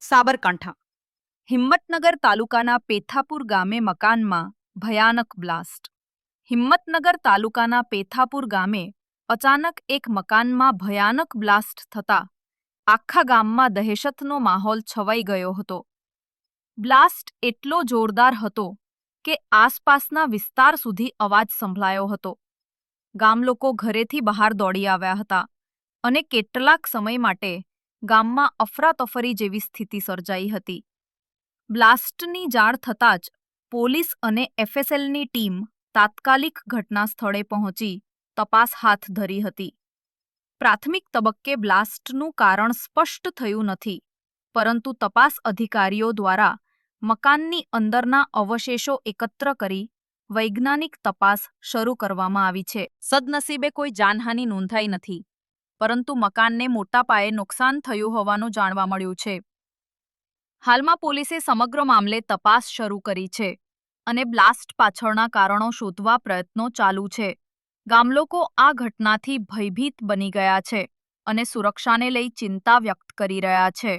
સાબરકાંઠા હિંમતનગર તાલુકાના પેથાપુર ગામે મકાનમાં ભયાનક બ્લાસ્ટ. હિંમતનગર તાલુકાના પેથાપુર ગામે અચાનક એક મકાનમાં ભયાનક બ્લાસ્ટ થતા આખા ગામમાં દહેશતનો માહોલ છવાઈ ગયો હતો. બ્લાસ્ટ એટલો જોરદાર હતો કે આસપાસના વિસ્તાર સુધી અવાજ સંભળાયો હતો. ગામલોકો ઘરેથી બહાર દોડી આવ્યા હતા અને કેટલાક સમય માટે ગામમાં અફરાતફરી જેવી સ્થિતિ સર્જાઈ હતી. બ્લાસ્ટની જાણ થતાં જ પોલીસ અને એફએસએલની ટીમ તાત્કાલિક ઘટના સ્થળે પહોંચી તપાસ હાથ ધરી હતી. પ્રાથમિક તબક્કે બ્લાસ્ટનું કારણ સ્પષ્ટ થયું નથી, પરંતુ તપાસ અધિકારીઓ દ્વારા મકાનની અંદરના અવશેષો એકત્ર કરી વૈજ્ઞાનિક તપાસ શરૂ કરવામાં આવી છે. સદનસીબે કોઈ જાનહાનિ નોંધાઈ નથી, પરંતુ મકાનને મોટા પાયે નુકસાન થયું હોવાનું જાણવા મળ્યું છે. હાલમાં પોલીસે સમગ્ર મામલે તપાસ શરૂ કરી છે અને બ્લાસ્ટ પાછળના કારણો શોધવા પ્રયત્નો ચાલુ છે. ગામલોકો આ ઘટનાથી ભયભીત બની ગયા છે અને સુરક્ષાને લઈ ચિંતા વ્યક્ત કરી રહ્યા છે.